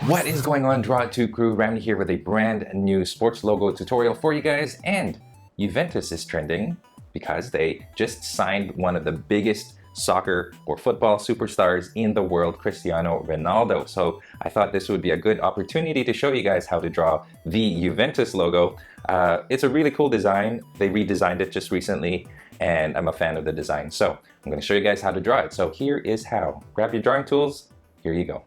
What is going on, Draw It 2 crew? Ramny here with a brand new sports logo tutorial for you guys. And Juventus is trending because they just signed one of the biggest soccer or football superstars in the world, Cristiano Ronaldo. So I thought this would be a good opportunity to show you guys how to draw the Juventus logo. It's a really cool design. They redesigned it just recently, and I'm a fan of the design. So I'm going to show you guys how to draw it. So here is how. Grab your drawing tools. Here you go.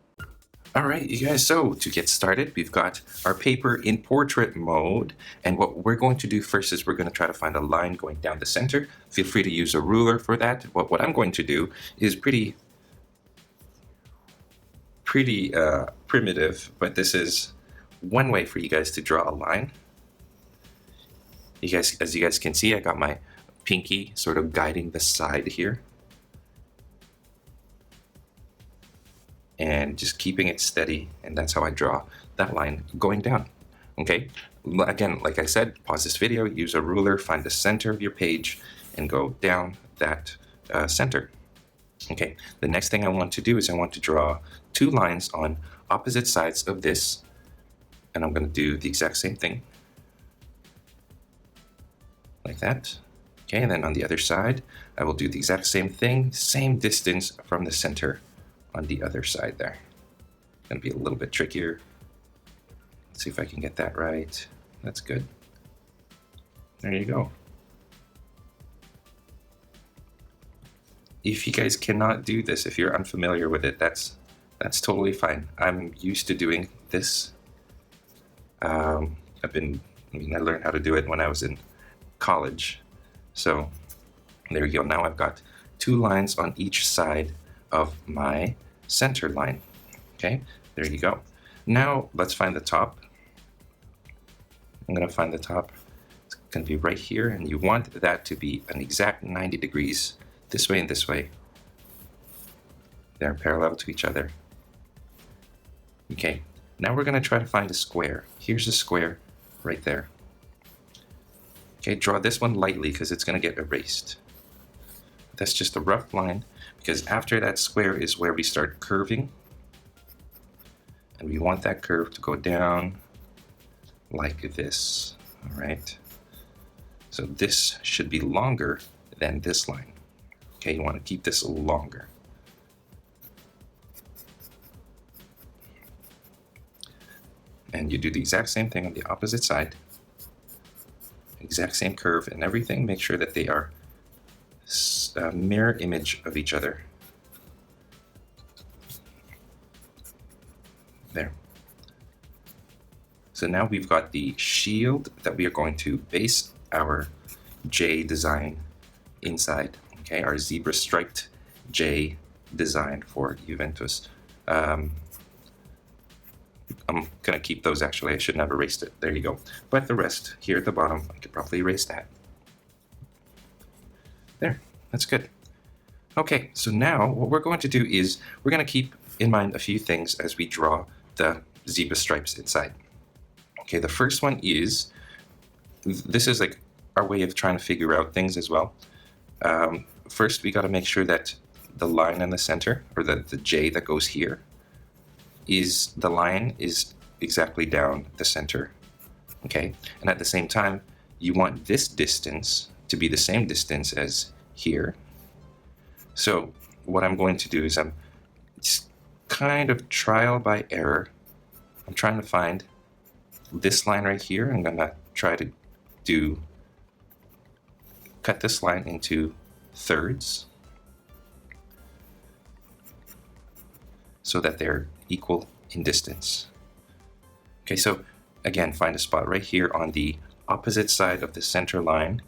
All right, you guys, so to get started, we've got our paper in portrait mode. And what we're going to do first is we're going to try to find a line going down the center. Feel free to use a ruler for that. What I'm going to do is pretty primitive, but this is one way for you guys to draw a line. You guys, as you guys can see, I got my pinky sort of guiding the side here. And just keeping it steady, and that's how I draw that line going down. Okay, again, like I said, pause this video, use a ruler, find the center of your page, and go down that center. Okay, the next thing I want to do is I want to draw two lines on opposite sides of this, and I'm going to do the exact same thing, like that. Okay, and then on the other side, I will do the exact same thing, same distance from the center on the other side there. Gonna be a little bit trickier. Let's see if I can get that right. That's good. There you go. If you guys cannot do this, if you're unfamiliar with it, that's totally fine. I'm used to doing this. I learned how to do it when I was in college. So there you go. Now I've got two lines on each side of my center line. Okay, there you go. Now let's find the top. I'm going to find the top. It's going to be right here, and you want that to be an exact 90 degrees this way and this way. They're parallel to each other. Okay, now we're going to try to find a square. Here's a square right there. Okay, draw this one lightly because it's going to get erased. That's just a rough line, because after that square is where we start curving, and we want that curve to go down like this. All right, so this should be longer than this line. Okay, you want to keep this longer. And you do the exact same thing on the opposite side, exact same curve and everything. Make sure that they are a mirror image of each other. There. So now we've got the shield that we are going to base our J design inside. Okay, our zebra striped J design for Juventus. I'm gonna keep those actually. I shouldn't have erased it. There you go. But the rest here at the bottom, I could probably erase that. There, that's good. Okay, so now what we're going to do is we're going to keep in mind a few things as we draw the zebra stripes inside. Okay, the first one is, this is like our way of trying to figure out things as well. First, we got to make sure that the line in the center, or the J that goes here, the line is exactly down the center. Okay, and at the same time, you want this distance to be the same distance as here. So what I'm going to do is it's kind of trial by error. I'm trying to find this line right here. I'm going to try to cut this line into thirds so that they're equal in distance. Okay, so again, find a spot right here on the opposite side of the center line.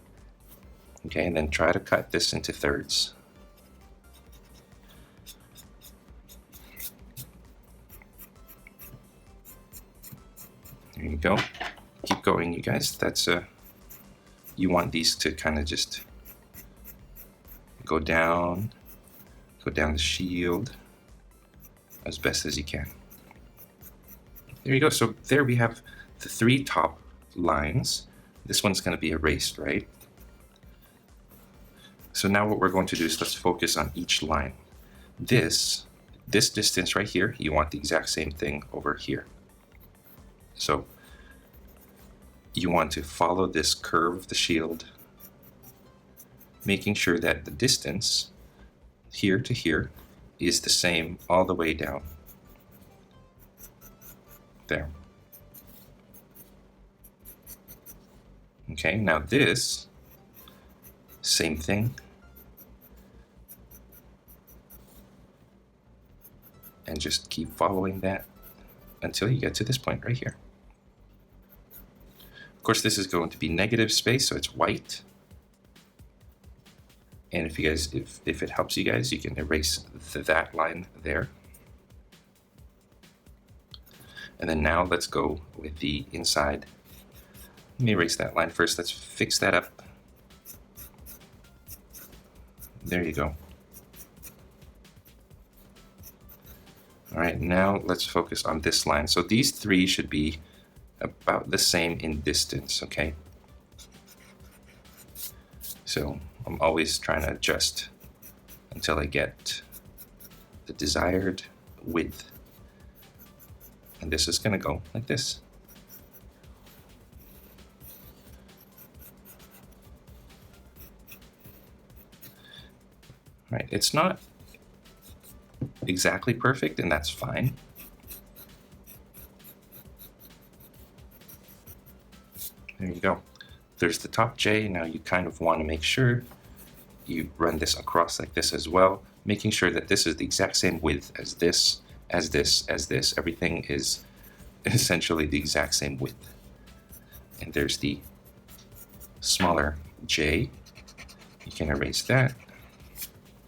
Okay, and then try to cut this into thirds. There you go. Keep going, you guys. That's you want these to kind of just go down the shield as best as you can. There you go. So there we have the three top lines. This one's going to be erased, right? So now what we're going to do is let's focus on each line. This this distance right here, you want the exact same thing over here. So you want to follow this curve of the shield, making sure that the distance here to here is the same all the way down. There. Okay, now this, same thing. And just keep following that until you get to this point right here. Of course, this is going to be negative space, so it's white. And if you guys, if it helps you guys, you can erase that line there. And then now let's go with the inside. Let me erase that line first. Let's fix that up. There you go. All right, now let's focus on this line. So these three should be about the same in distance, okay? So I'm always trying to adjust until I get the desired width. And this is gonna go like this. All right, it's not exactly perfect, and that's fine. There you go. There's the top J. Now you kind of want to make sure you run this across like this as well, making sure that this is the exact same width as this, as this, as this. Everything is essentially the exact same width. And there's the smaller J. You can erase that,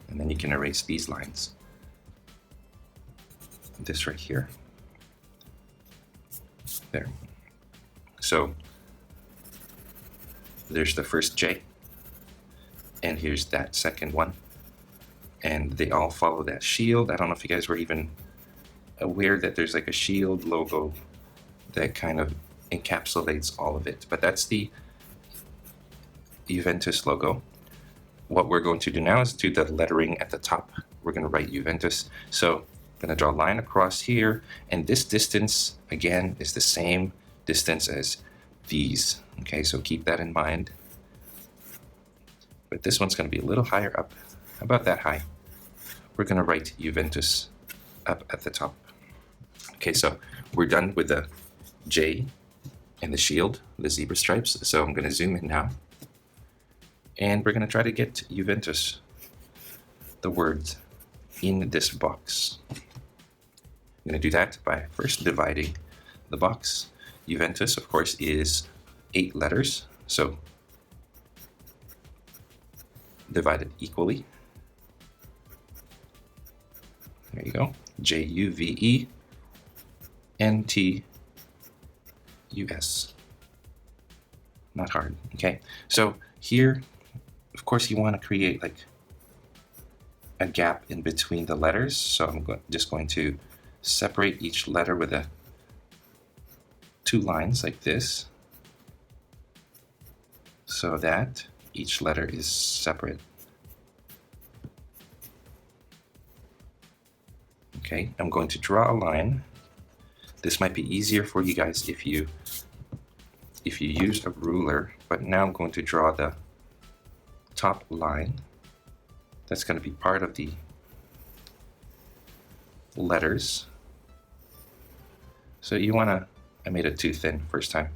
and then you can erase these lines. This right here. There. So there's the first J, and here's that second one, and they all follow that shield. I don't know if you guys were even aware that there's like a shield logo that kind of encapsulates all of it, but that's the Juventus logo. What we're going to do now is do the lettering at the top. We're going to write Juventus. So I'm going to draw a line across here, and this distance again is the same distance as these. Okay, so keep that in mind. But this one's going to be a little higher up, about that high. We're going to write Juventus up at the top. Okay, so we're done with the J and the shield, the zebra stripes. So I'm going to zoom in now. And we're going to try to get Juventus, the word, in this box. I'm going to do that by first dividing the box. Juventus, of course, is 8 letters, so divided equally. There you go. Juventus. Not hard. Okay, so here, of course, you want to create like a gap in between the letters. So I'm just going to separate each letter with 2 lines like this, so that each letter is separate. Okay, I'm going to draw a line. This might be easier for you guys if you use a ruler, but now I'm going to draw the top line. That's going to be part of the letters. So you want to, I made it too thin first time.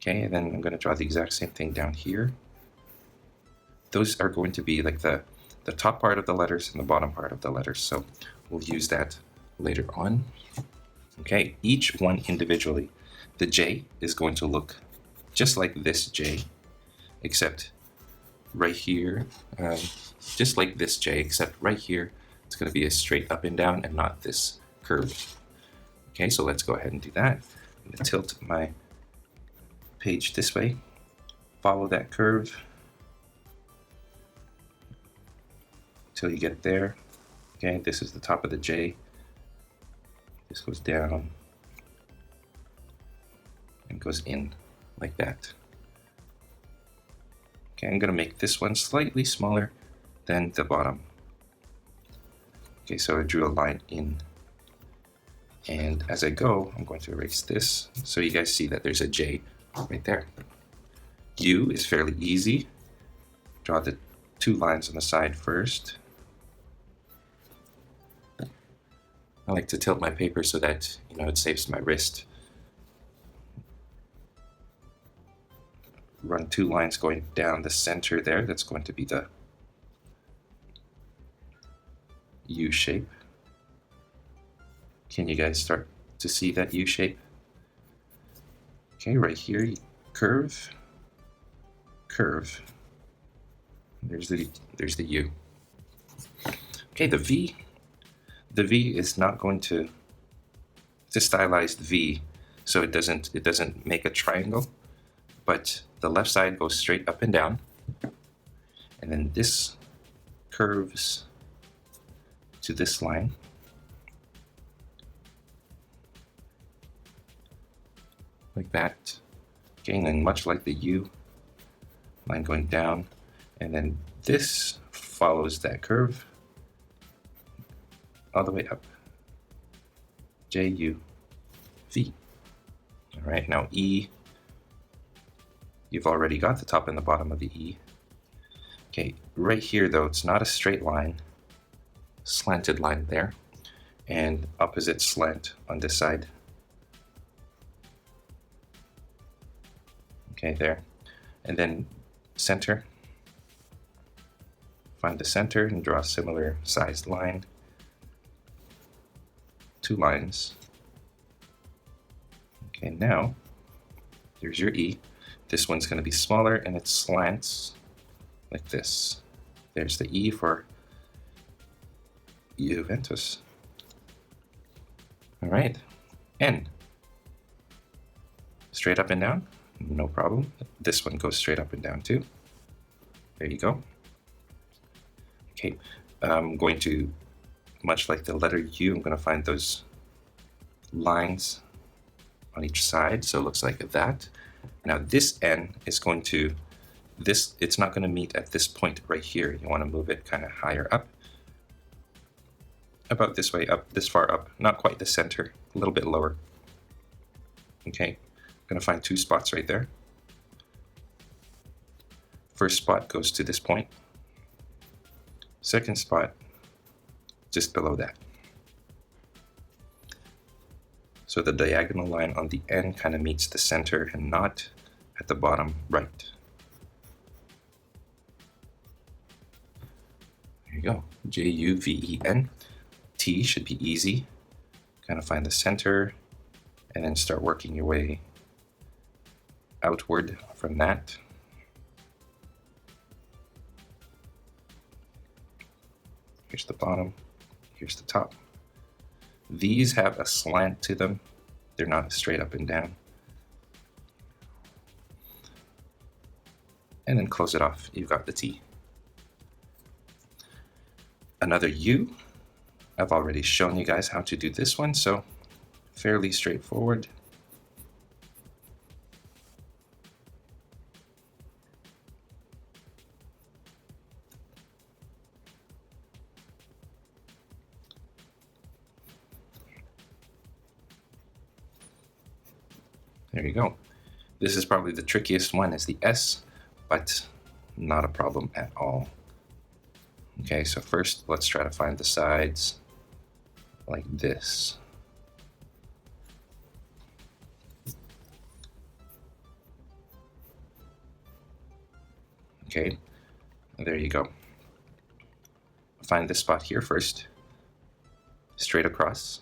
Okay, and then I'm going to draw the exact same thing down here. Those are going to be like the top part of the letters and the bottom part of the letters. So we'll use that later on. Okay, each one individually. The J is going to look just like this J, except right here, just like this J, except right here, it's going to be a straight up and down and not this curve. Okay, so let's go ahead and do that. I'm going to tilt my page this way, follow that curve until you get there. Okay, this is the top of the J. This goes down and goes in like that. Okay, I'm going to make this one slightly smaller than the bottom. Okay, so I drew a line in. And as I go, I'm going to erase this so you guys see that there's a J right there. U is fairly easy. Draw the 2 lines on the side first. I like to tilt my paper so that, it saves my wrist. Run 2 lines going down the center there. That's going to be the U shape. Can you guys start to see that U shape? Okay, right here, curve, curve. There's the U. Okay, the V. The V is not going to. It's a stylized V, so it doesn't make a triangle, but the left side goes straight up and down, and then this curves to this line. Like that. Okay, and then much like the U, line going down, and then this follows that curve all the way up. J-U-V. All right, now E. You've already got the top and the bottom of the E. Okay, right here though, it's not a straight line, slanted line there, and opposite slant on this side. Okay, there. And then center. Find the center and draw a similar sized line. 2 lines. Okay, now there's your E. This one's going to be smaller and it slants like this. There's the E for Juventus. All right, N. Straight up and down, no problem. This one goes straight up and down too. There you go. Okay, I'm going to, much like the letter U, I'm going to find those lines on each side, so it looks like that. Now this N is going to, it's not going to meet at this point right here. You want to move it kind of higher up, about this way up, this far up, not quite the center, a little bit lower. Okay, I'm going to find 2 spots right there. First spot goes to this point. Second spot, just below that. So the diagonal line on the N kind of meets the center and not at the bottom right. There you go, J-U-V-E-N. T should be easy. Kind of find the center and then start working your way outward from that. Here's the bottom, here's the top. These have a slant to them. They're not straight up and down. And then close it off. You've got the T. Another U. I've already shown you guys how to do this one, so fairly straightforward. There you go. This is probably the trickiest one, is the S, but not a problem at all. Okay, so first let's try to find the sides like this. Okay, there you go. Find this spot here first, straight across.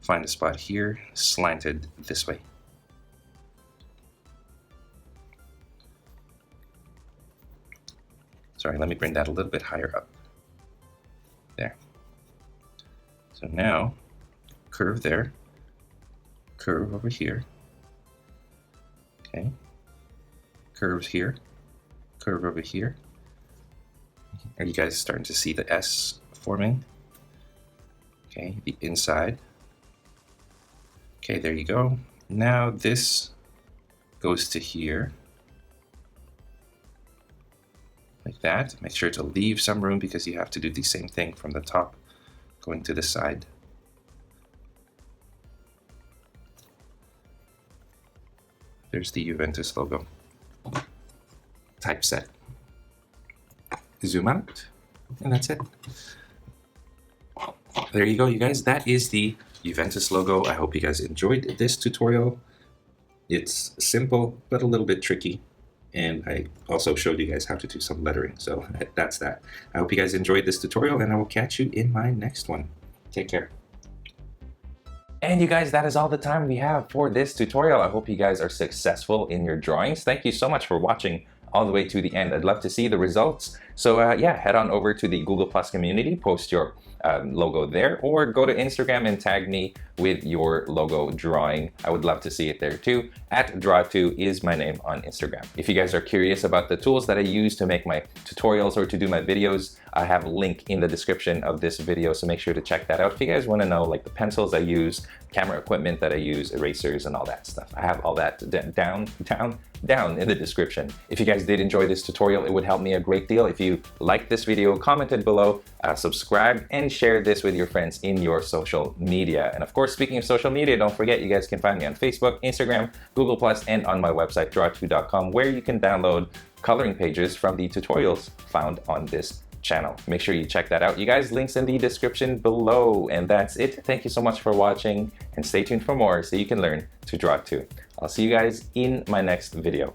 Find a spot here, slanted this way. Sorry, let me bring that a little bit higher up. There. So now, curve there, curve over here. Okay. Curves here, curve over here. Are you guys starting to see the S forming? Okay, the inside. Okay, there you go. Now this goes to here, like that. Make sure to leave some room because you have to do the same thing from the top going to the side. There's the Juventus logo. Typeset. Zoom out, and that's it. There you go, you guys. That is the Juventus logo. I hope you guys enjoyed this tutorial. It's simple, but a little bit tricky. And I also showed you guys how to do some lettering. So that's that. I hope you guys enjoyed this tutorial, and I will catch you in my next one. Take care. And you guys, that is all the time we have for this tutorial. I hope you guys are successful in your drawings. Thank you so much for watching all the way to the end. I'd love to see the results. So yeah, head on over to the Google Plus community, post your logo there, or go to Instagram and tag me with your logo drawing. I would love to see it there too. @Draw2 is my name on Instagram. If you guys are curious about the tools that I use to make my tutorials or to do my videos, I have a link in the description of this video, so make sure to check that out. If you guys want to know like the pencils I use, camera equipment that I use, erasers and all that stuff, I have all that down in the description. If you guys did enjoy this tutorial, it would help me a great deal if you liked this video, commented below, subscribe, and share this with your friends in your social media. And of course, speaking of social media, don't forget you guys can find me on Facebook, Instagram, Google+, and on my website, draw2.com, where you can download coloring pages from the tutorials found on this channel. Make sure you check that out. You guys, links in the description below. And that's it. Thank you so much for watching, and stay tuned for more so you can learn to draw too. I'll see you guys in my next video.